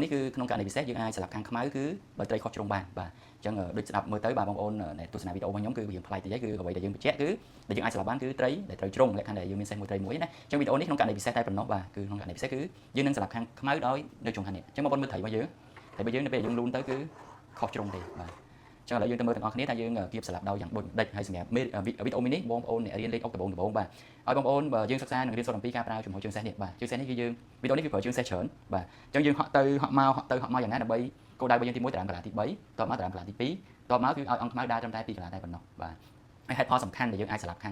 នេះគឺក្នុងករណីពិសេសយើងអាចស្លាប់ខាងខ្មៅគឺបើត្រីខុសជ្រុងបានបាទអញ្ចឹងដូចស្ដាប់មើលទៅបាទបងប្អូនទស្សនាវីដេអូរបស់ខ្ញុំគឺវាប្លែកតិចហើយគឺអ្វីដែលយើងបញ្ជាក់គឺដែលយើងអាចស្លាប់បានគឺត្រីដែលត្រូវជ្រុងលក្ខខណ្ឌដែលយើងមានសេះមួយត្រីមួយណាអញ្ចឹងវីដេអូនេះក្នុងករណីពិសេសតែប៉ុណ្ណោះបាទគឺក្នុងករណីពិសេសគឺយើងនឹងស្លាប់ខាងខ្មៅដោយនៅជ្រុងខាងនេះអញ្ចឹងបងប្អូនមើលត្រីរបស់យើងត្រីរបស់យើងនៅពេលយើងលូនទៅគឺខុសជ្រុងទេបាទចឹងឥឡូវយើងទៅមើលទាំងអស់គ្នាថាយើងគៀបស្លាប់ដោយយ៉ាងដូចដេចហើយសម្រាប់វីដេអូមីនេះបងប្អូនអ្នករៀនលេខអុកដំបូងបាទឲ្យបងប្អូនបើយើងសិក្សានឹងរៀនសូត្រអំពីការប្រើជំហរជើងសេះនេះបាទជើងសេះនេះគឺយើងវីដេអូនេះគឺប្រើជើងសេះច្រើនបាទអញ្ចឹងយើងហក់ទៅហក់មកយ៉ាងណាដើម្បីគោលដៅរបស់យើងទី1តារាងកន្លះទី3តបមកតារាងកន្លះទី2តបមកគឺឲ្យអង្គខ្មៅដើរត្រឹមតែ2កន្លះតែប៉ុណ្ណោះបាទហើយហេតុផលសំខាន់ដែលយើងអាចស្លាប់ខា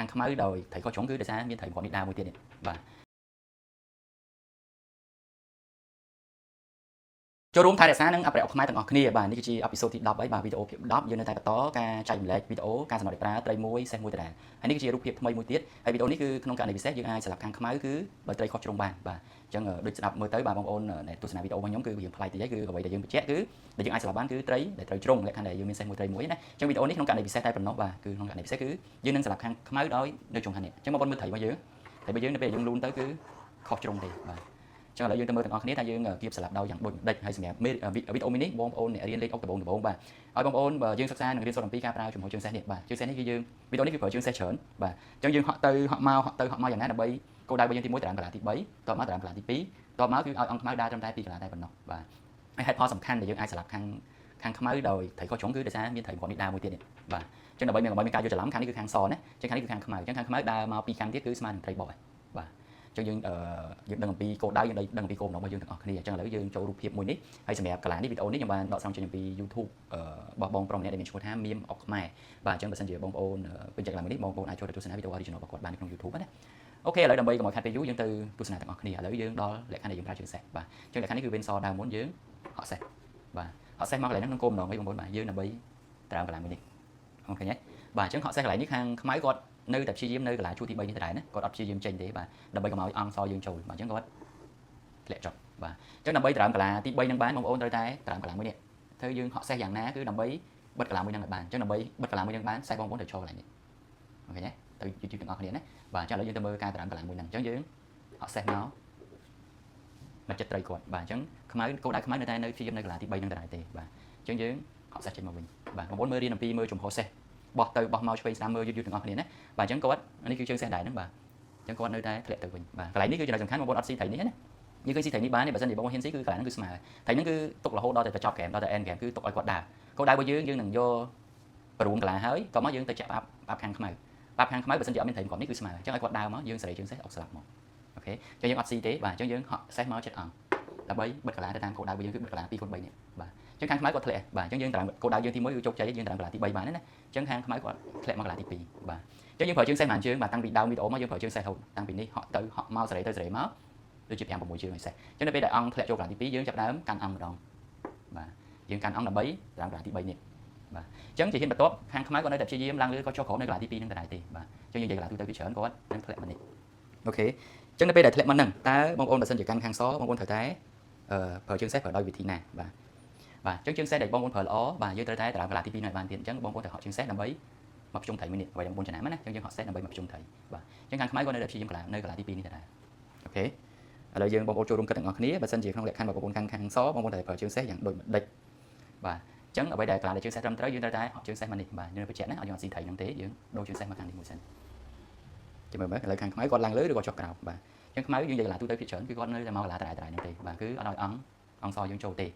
ងខ្មៅដោយត្រីខុសជ្រុងគឺដោយសារមានត្រីប្រព័ន្ធនេះដើរមួយទៀតនេះបាទចូលរួមថែរក្សានិងអភិរក្សខ្មែរទាំងអស់គ្នាបាទនេះគឺជាអេពីសូតទី10ហើយបាទវីដេអូភាព10យើងនៅតែបន្តការចែករំលែកវីដេអូការសំណត់ប្រើត្រីមួយសេះមួយតារាងហើយនេះគឺជារូបភាពថ្មីមួយទៀតហើយវីដេអូនេះគឺក្នុងករណីពិសេសយើងអាចស្លាប់ខាងខ្មៅគឺបើត្រីខុសជ្រុងបានបាទអញ្ចឹងដូចស្ដាប់មើលទៅបាទបងប្អូនទស្សនាវីដេអូរបស់ខ្ញុំគឺវាប្លែកតិចហើយគឺអ្វីដែលយើងបញ្ជាក់គឺដែលយើងអាចស្លាប់បានគឺត្រីដែលត្រូវជ្រុងលក្ខខណ្ឌដែលយើងមានសេះមួយត្រីមួយណាអញ្ចឹងវីដេអូនេះក្នុងករណីពិសេសតែប៉ុណ្ណោះបាទគឺក្នុងករណីពិសេសគឺយើងនឹងស្លាប់ខាងខ្មៅដោយនៅជ្រុងខាងនេះអញ្ចឹងបងប្អូនមើលត្រីរបស់យើងនៅពេលយើងលូនទៅគឺខុសជ្រុងទេបាទចឹងឥឡូវយើងទៅមើលទាំងអស់គ្នាថាយើងគៀបស្លាប់ដោយយ៉ាងដូចដេចហើយសម្រាប់វីដេអូមីនេះបងប្អូនអ្នករៀនលេខអុកដំបូងបាទឲ្យបងប្អូនបើយើងសិក្សានឹងរៀនសូត្រអំពីការប្រើជំហរជើងសេះនេះបាទជើងសេះនេះគឺយើងវីដេអូនេះគឺប្រើជើងសេះច្រើនបាទអញ្ចឹងយើងហក់ទៅហក់មកយ៉ាងណាដើម្បីគោលដៅរបស់យើងទី1តារាងកន្លះទី3តបមកតារាងកន្លះទី2តបមកគឺឲ្យអង្គខ្មៅដើរត្រឹមតែ2កន្លះតែប៉ុណ្ណោះបាទហើយហេតុផលសំខាន់ដែលយើងអាចស្លាប់ខាងខ្មៅដោយត្រីខុសជ្រុងគឺដោយសារមានត្រីប្រព័ន្ធនេះដើរមួយទៀតនេះបាទអញ្ចឹងដើម្បីមានការយល់ច្រឡំខាងនេះគឺខាងសណាអញ្ចឹងខាងនេះគឺខាងខ្មៅអញ្ចឹងខាងខ្មៅដើរមក2ខាងទៀតគឺស្មើនឹងត្រីបោះបាទអញ្ចឹងយើងដឹងអំពីគោលដៅយើងដឹងអំពីគោលបំណងរបស់យើងទាំងអស់គ្នាអញ្ចឹងឥឡូវយើងចូលរូបភាពមួយនេះហើយសម្រាប់កន្លះនេះវីដេអូនេះខ្ញុំបានដកស្រង់ចេញអំពី YouTube របស់បងប្រុសម្នាក់ដែលមានឈ្មោះថាមៀមអុកខ្មែរបាទអញ្ចឹងបើសិនជាបងប្អូនពេញចិត្តកន្លះមួយនេះបងប្អូនអាចចូលទៅទស្សនាវីដេអូ original របស់គាត់បានក្នុង YouTube ណាអូខេឥឡូវដើម្បីកុំឲ្យខាត់ពេលយូរយើងទៅទស្សនាទាំងអស់គ្នាឥឡូវយើងដល់លក្ខខណ្ឌដែលយើងប្រើជើងសេះបាទអញ្ចឹងលក្ខខណ្ឌនេះគឺវេនសដើមមុនយើងហក់សេះបាទហក់សេះមកកន្លែងហ្នឹងក្នុងគោលបំណងអីបងប្អូនបាទយើងដើម្បីត្រាំកន្លះមួយនេះអូខេទេបាទអញ្ចឹងហក់សេះកន្លែងនេះខាងខ្មៅគាត់នៅតែព្យាយាមនៅកន្លះជួរទី3នេះដែរណាគាត់អត់ព្យាយាមចេញទេបាទដើម្បីកុំឲ្យអង្គសយើងចូលបាទអញ្ចឹងគាត់ធ្លាក់ចុះបាទអញ្ចឹងដើម្បីត្រាំកន្លះទី3នឹងបានបងប្អូនត្រូវតែត្រាំកន្លះមួយនេះធ្វើយើងហក់សេះយ៉ាងណាគឺដើម្បីបិទកន្លះមួយនឹងឲ្យបានអញ្ចឹងដើម្បីបិទកន្លះមួយនឹងបានសេះបងប្អូនត្រូវចូលកន្លែងនេះអូខេទេទៅយឺតៗទាំងអស់គ្នាណាបាទអញ្ចឹងឥឡូវយើងទៅមើលការត្រាំកន្លះមួយនឹងអញ្ចឹងយើងហក់សេះមកចិត្តត្រីគាត់បាទអញ្ចឹងខ្មៅគោលដៅខ្មៅនៅតែនៅព្យាយាមនៅកន្លះទី3នឹងដែរទេបាទអញ្ចឹងយើងហក់សេះចេញមកវិញបាទបងប្អូនមើលរៀនអំពីមើលចំហសេះបោះទៅបោះមកឆ្វេងស្ដាំមើលយឺតៗទាំងអស់គ្នាណាបាទអញ្ចឹងគាត់នេះគឺជើងសេះដែរហ្នឹងបាទអញ្ចឹងគាត់នៅតែធ្លាក់ទៅវិញបាទកន្លែងនេះគឺចំណុចសំខាន់បងប្អូនអត់ស៊ីត្រីនេះណាយើងគឺស៊ីត្រីនេះបានទេបើមិនបងប្អូនហ៊ានស៊ីគឺកន្លែងហ្នឹងគឺស្មើត្រីហ្នឹងគឺទុករហូតដល់តែបញ្ចប់ហ្គេមដល់តែ end game គឺទុកឲ្យគាត់ដើរគោលដៅរបស់យើងនឹងយកប្រួនកន្លះហើយក៏មកយើងទៅចាក់បាប់ខាងខ្មៅបាប់ខាងខ្មៅបើមិនជាអត់មានត្រីគាត់នេះគឺស្មើអញ្ចឹងឲ្យគាត់ដើរមកយើងសេរីជើងសេះអុកស្លាប់មកអូខេអញ្ចឹងយើងអត់ស៊ីទេបាទអញ្ចឹងយើងហក់សេះមកចិត្តអង្គដើម្បីបិទកន្លះទៅតាមគោលដៅរបស់យើងគឺបិទកន្លះ2 × 3នេះបាទអញ្ចឹងខាងខ្មៅគាត់ធ្លាក់បាទអញ្ចឹងយើងតាមគោលដៅយើងទី1គឺជោគជ័យយើងតាមកន្លះទី3បានណាអញ្ចឹងខាងខ្មៅគាត់ធ្លាក់មកកន្លះទី2បាទអញ្ចឹងយើងប្រើជើងសេះបានជើងបាទតាំងពីដើមវីដេអូមកយើងប្រើជើងសេះរហូតតាំងពីនេះហក់ទៅហក់មកសេរីទៅសេរីមកដូចជា5 6ជើងឲ្យសេះអញ្ចឹងនៅពេលដែលអង្គធ្លាក់ចូលកន្លះទី2យើងចាប់ដើមកាន់អង្គម្ដងបាទយើងកាន់អង្គដើម្បីតាមកន្លះទី3នេះបាទអញ្ចឹងជាហ៊ានបន្ទាប់ខាងខ្មៅគាត់នៅតែព្យាយាមឡើងលើគាត់ចុះក្រោមនៅកន្លះទី2នឹងដែរទេបាទអញ្ចឹងយើងនិយាយកន្លះទូទៅពីច្រើនគាត់នឹងធ្លាក់មកនេះអូខេអញ្ចឹងនៅពេលដែលធ្លាក់មកហ្នឹងតើបងប្អូនបើសិនជាកាន់ខាងសបងប្អូនត្រូវតែប្រើជើងសេះប្រើដោយវិធីណាបាទអញ្ចឹងជើងសេះដែលបងប្អូនប្រើល្អបាទយើងត្រូវតែតាមកន្លះទី2នៅបានទៀតអញ្ចឹងបងប្អូនត្រូវហក់ជើងសេះដើម្បីមកភ្ជុំត្រីមួយនេះអ្វីដែលបងប្អូនចំណាំណាអញ្ចឹងយើងហក់សេះដើម្បីមកភ្ជុំត្រីបាទអញ្ចឹងខាងខ្មៅគាត់នៅតែព្យាយាមកន្លះនៅកន្លះទី2នេះដែរអូខេឥឡូវយើងបងប្អូនចូលរួមគិតទាំងអស់គ្នាបើសិនជាក្នុងលក្ខខណ្ឌបងប្អូនខាងសបងប្អូនត្រូវប្រើជើងសេះយ៉ាងដូចដេចបាទអញ្ចឹងអ្វីដែលកន្លះដែលជើងសេះត្រឹមត្រូវយើងត្រូវតែហក់ជើងសេះមកនេះបាទយើងបញ្ជាក់ណាឲ្យយើងអត់ស៊ីត្រីហ្នឹងទេយើងដូរជើងសេះមកខាងនេះមួយសិនចាំមើលឥឡូវខាងខ្មៅគាត់ឡើងលើឬគាត់ចុះក្រោមបាទអញ្ចឹងខ្មៅយើងនិយាយកន្លះទូទៅភាគច្រើនគឺគាត់នៅតែមកកន្លះត្រៃហ្នឹងទេបាទគឺអត់ឲ្យអង្គសយើងចូលទេ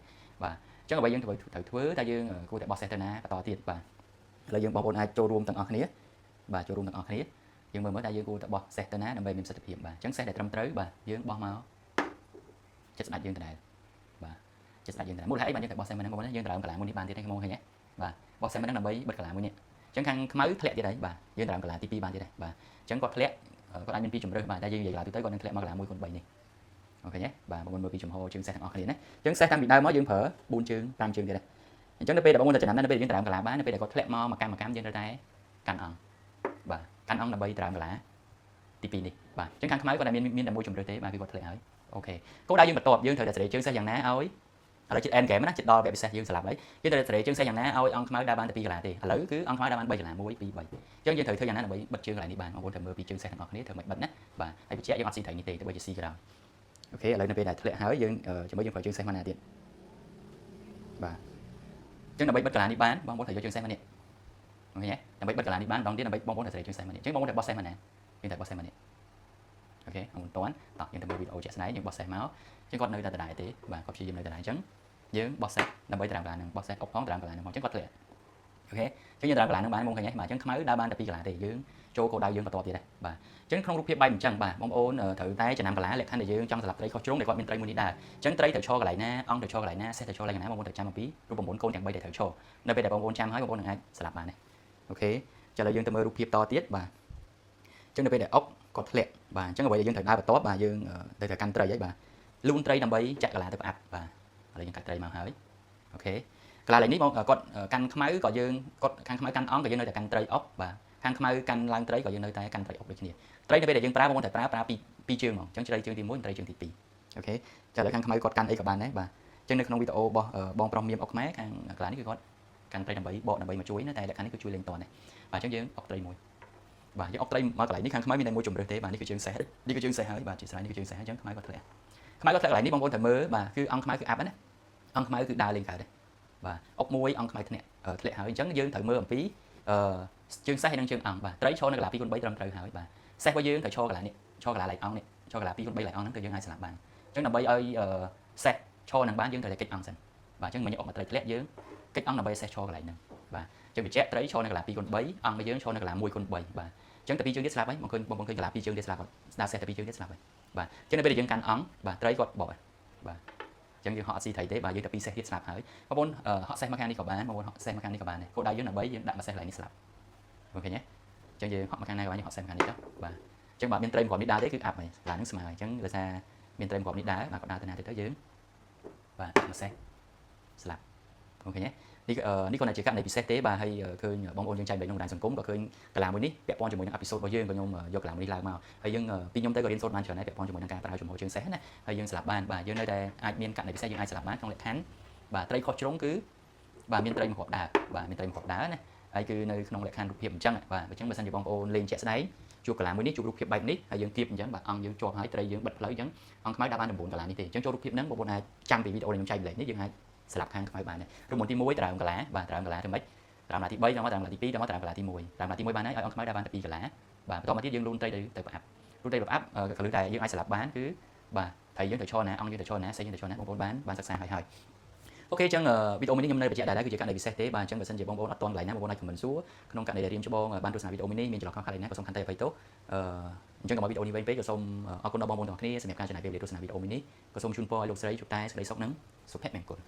បាទអញ្ចឹងអ្វីយើងត្រូវធ្វើតែយើងគួរតែបោះសេះទៅណាបន្តទៀតបាទឥឡូវយើងបងប្អូនអាចចូលរួមទាំងអស់គ្នាបាទចូលរួមទាំងអស់គ្នាយើងមើលតែយើងគួរតែបោះសេះទៅណាដើម្បីមានប្រសិទ្ធភាពបាទអញ្ចឹងសេះដែលត្រឹមត្រូវបាទយើងបោះមកចិត្តស្ដាច់យើងទៅដែរបាទចិត្តស្ដាច់យើងទៅដែរមូលហេតុអីបាទយើងត្រូវបោះសេះមកហ្នឹងបងប្អូនយើងត្រូវកន្លះមួយនេះបានទៀតទេខ្ញុំឃើញទេបាទបោះសេះមកហ្នឹងដើម្បីបិទកន្លះមួយនេះអញ្ចឹងខាងខ្មៅធ្លាក់ទៀតហើយបាទយើងត្រូវកន្លះទី2បានទៀតដែរបាទអញ្ចឹងគាត់ធ្លាក់គាត់អាចមានពីរជំរើសបាទតែយើងនិយាយកន្លះទូទៅគាត់នឹងធ្លាក់មកកន្លះ1 × 3នេះអូខេទេបាទបងប្អូនមើលពីចំហជើងសេះទាំងអស់គ្នាណាអញ្ចឹងសេះតាំងពីដើមមកយើងប្រើ4ជើង5ជើងទៀតដែរអញ្ចឹងនៅពេលដែលបងប្អូនទៅចំណាំនៅពេលយើងត្រាំកន្លះបាននៅពេលដែលគាត់ធ្លាក់មកកម្មយើងត្រូវតែកាន់អង្គបាទកាន់អង្គដើម្បីត្រាំកន្លះទី2នេះបាទអញ្ចឹងខាងខ្មៅគាត់តែមានតែមួយជំរើសទេបាទគឺគាត់ធ្លាក់ហើយអូខេគោលដៅយើងបន្ទាប់យើងត្រូវតែសេរីជើងសេះយ៉ាងណាឲ្យឥឡូវជិត end game ណាជិតដល់វគ្គពិសេសយើងស្លាប់ហើយយើងត្រូវតែសេរីជើងសេះយ៉ាងណាឲ្យអង្គខ្មៅដើរបានតែ2កន្លះទេឥឡូវគឺអង្គខ្មៅដើរបាន3កន្លះ1 2 3អញ្ចឹងយើងត្រូវធ្វើយ៉ាងណាដើម្បីបិទជើងកន្លែងនេះបានបងប្អូនត្រូវមើលពីជើងសេះទាំងអស់គ្នាត្រូវមិនបិទណាបាទហើយបញ្ជាក់យើងអត់ស៊ីត្រីនេះទេទោះបីជាស៊ីក៏ដោយ អូខេឥឡូវនៅពេលដែលធ្លាក់ហើយយើងជាមួយយើងប្រើជើងសេះមកណាទៀតបាទអញ្ចឹងដើម្បីបិទកន្លានេះបានបងប្អូនត្រូវយកជើងសេះមកនេះអូខេដើម្បីបិទកន្លានេះបានដងទៀតដើម្បីបងប្អូនត្រូវសេះជើងសេះមកនេះអញ្ចឹងបងប្អូនត្រូវបោះសេះមកណាយើងត្រូវបោះសេះមកនេះអូខេអរគុណតោះយើងទៅមើលវីដេអូជាក់ស្ដែងយើងបោះសេះមកអញ្ចឹងគាត់នៅតែដដែលទេបាទគាត់ព្យាយាមនៅដដែលអញ្ចឹងយើងបោះសេះដើម្បីត្រាំកន្លានឹងបោះសេះអុកផងត្រាំកន្លានឹងផងអញ្ចឹងគាត់ធ្លាក់អូខេអញ្ចឹងយើងត្រាំកន្លានឹងបានបងឃើញទេបាទអញ្ចឹងខ្មៅដើរបានតែ2កន្លាទេយើងចូលគោលដៅយើងបន្តទៀតដែរបាទអញ្ចឹងក្នុងរូបភាពបែបអញ្ចឹងបាទបងប្អូនត្រូវតែចំណាំកន្លាលក្ខខណ្ឌដែលយើងចង់សម្រាប់ត្រីខុសជ្រុងដែលគាត់មានត្រីមួយនេះដែរអញ្ចឹងត្រីត្រូវឈរកន្លែងណាអង្គត្រូវឈរកន្លែងណាសេះត្រូវឈរកន្លែងណាបងប្អូនត្រូវចាំអំពីរូបមន្តកូនទាំង3ដែលត្រូវឈរនៅពេលដែលបងប្អូនចាំហើយបងប្អូននឹងអាចស្លាប់បានដែរអូខេចាឥឡូវយើងទៅមើលរូបភាពតទៀតបាទអញ្ចឹងនៅពេលដែលអុកគាត់ធ្លាក់បាទអញ្ចឹងអ្វីដែលយើងត្រូវដើរបន្ទាប់បាទយើងត្រូវកាន់ត្រីហើយបាទលូនត្រីដើម្បីចាក់កន្លាទៅផ្អាប់បាទឥឡូវយើងកាត់ត្រីមកហើយអូខេកន្លាលេខនេះបងគាត់កាន់ខ្មៅក៏យើងគាត់ខាងខ្មៅកាន់អង្គក៏យើងនៅតែកាន់ត្រីអុកបាទខាងខ្មៅកាន់ឡើងត្រីក៏យើងនៅតែកាន់ត្រីអុកដូចគ្នាត្រីនៅពេលដែលយើងប្រើបងប្អូនត្រូវប្រើពីរជើងហ្មងអញ្ចឹងត្រីជើងទី1ត្រីជើងទី2អូខេចាឥឡូវខាងខ្មៅគាត់កាន់អីក៏បានដែរបាទអញ្ចឹងនៅក្នុងវីដេអូរបស់បងប្រុសមៀមអុកខ្មែរខាងកន្លានេះគឺគាត់កាន់ត្រីដើម្បីបកដើម្បីមកជួយណាតែលក្ខខណ្ឌនេះគឺជួយលេងតនដែរបាទអញ្ចឹងយើងអុកត្រីមួយបាទយើងអុកត្រីមកកន្លែងនេះខាងខ្មៅមានតែមួយជំរើសទេបាទនេះគឺជើងសេះនេះគឺជើងសេះហើយបាទជាស្រ័យនេះគឺជើងសេះអញ្ចឹងខ្មៅគាត់ធ្លាក់ខ្មៅគាត់ធ្លាក់កន្លែងនេះបងប្អូនត្រូវមើលបាទគឺអង្គខ្មៅគឺអាប់ណាអង្គខ្មៅគឺដើរលេងកើតដែរបាទអុកមួយអង្គខ្មៅធ្លាក់ហើយអញ្ចឹងយើងត្រូវមើលអំពីជើងសេះនិងជើងអង្គបាទត្រីឈរនៅកន្លា2 × 3ត្រឹមត្រូវហើយបាទសេះរបស់យើងត្រូវឈរកន្លានេះឈរកន្លាឡែកអង្គនេះឈរកន្លា2 × 3ឡែកអង្គហ្នឹងគឺយើងអាចស្លាប់បានអញ្ចឹងដើម្បីឲ្យសេះឈរនឹងបានយើងត្រូវតែកិច្ចអង្គសិនបាទអញ្ចឹងមិញអុកមកត្រីធ្លាក់យើងកិច្ចអង្គដើម្បីសេះឈរកន្លែងហ្នឹងបាទអញ្ចឹងបញ្ជាក់ត្រីឈរនៅកន្លា2 × 3អង្គរបស់យើងឈរនៅកន្លា1 × 3បាទអញ្ចឹងតែ2ជើងទៀតស្លាប់ហើយបងឃើញបងប្អូនឃើញកន្លា2ជើងទៀតស្លាប់គាត់ស្ដារសេះតែ2ជើងទៀតស្លាប់ហើយបាទអញ្ចឹងនៅពេលដែលយើងកាន់អង្គបាទត្រីគាត់បកហើយបាទអញ្ចឹងយើងហក់អត់ស៊ីត្រីទេបាទយើងតែ2សេះទៀតស្លាប់ហើយបងប្អូនហក់សេះមកខាងនេះក៏បានបងប្អូនហក់សេះមកខាងនេះក៏បានដែរគោលដៅយើងដើម្បីយើងដាក់មកសេះកន្លែងនេះស្លាប់អូខេទេអញ្ចឹងយើងហក់មកខាងណាក៏បានយើងហក់សេះមកខាងនេះទៅបាទអញ្ចឹងបាទមានត្រីមួយគ្រាប់នេះដើរទេគឺអាប់ហើយកន្លែងហ្នឹងស្មើហើយអញ្ចឹងដោយសារមានត្រីមួយគ្រាប់នេះដើរបាទគាត់ដើរទៅណាទៅយើងបាទមកសេះស្លាប់អូខេទេនេះគាត់តែជាករណីពិសេសទេបាទហើយឃើញបងប្អូនយើងចែកលេខក្នុងបណ្ដាញសង្គមក៏ឃើញកន្លាមួយនេះពាក់ព័ន្ធជាមួយនឹងអេពីសូតរបស់យើងក៏ខ្ញុំយកកន្លាមួយនេះឡើងមកហើយយើងពីខ្ញុំទៅក៏រៀនសូត្របានច្រើនដែរពាក់ព័ន្ធជាមួយនឹងការប្រើជំហរជើងសេះណាហើយយើងស្លាប់បានបាទយើងនៅតែអាចមានករណីពិសេសយើងអាចស្លាប់បានក្នុងលក្ខខណ្ឌបាទត្រីខុសជ្រុងគឺបាទមានត្រីមួយគ្រាប់ដើរបាទមានត្រីមួយគ្រាប់ដើរណាហើយគឺនៅក្នុងលក្ខខណ្ឌរូបភាពអញ្ចឹងបាទអញ្ចឹងបើសិនជាបងប្អូនលេងជាក់ស្ដែងជួបកន្លាមួយនេះជួបរូបភាពបែបនេះហើយយើងគៀបអញ្ចឹងបាទអង្គយើងជាប់ហើយត្រីយើងបិទផ្លូវអញ្ចឹងអង្គខ្មៅដាក់បាន9កន្លានេះទេអញ្ចឹងចូលរូបភាពហ្នឹងបងប្អូនអាចចាំពីវីដេអូដែលខ្ញុំចែកម្លែកនេះយើងអាចស្លាប់ខាងខ្មៅបានដែររូបមន្តទី1ត្រើមកន្លាបាទត្រើមកន្លាធ្វើម៉េចត្រើមកន្លាទី3ត្រើមកកន្លាទី2ត្រើមកកន្លាទី1ត្រើមកកន្លាទី1បានហើយឲ្យអង្គខ្មៅដាក់បានតែ2កន្លាបាទបន្តមកទៀតយើងលូនត្រីទៅប្រអាប់លូនត្រីប្រអាប់កលឹះតែយើងអាចស្លាប់បានគឺបាទត្រីយើងទៅឈរណាអង្គយើងទៅឈរណាសេះយើងទៅឈរណាបងប្អូនបានសិក្សាហើយអូខេអញ្ចឹងវីដេអូមីនេះខ្ញុំនៅបញ្ជាក់ដែរគឺជាករណីពិសេសទេបាទអញ្ចឹងបើសិនជាបងប្អូនអត់ទាន់កន្លែងណាបងប្អូនអាចខមមិនសួរក្នុងករណីដែលរៀនច្បងបានទស្សនាវីដេអូមីនេះមានចន្លោះខុសខាតអីណាក៏សូមខន្តីអភ័យទោសអញ្ចឹងកុំឲ្យវីដេអូនេះវែងពេកក៏សូមអរគុណដល់បងប្អូនទាំងអស់គ្នាសម្រាប់ការចំណាយពេលវេលាទស្សនាវីដេអូមីនេះក៏សូមជូនពរឲ្យលោកស្រីជួបតែសេចក្តីសុខនិងសុភមង្គល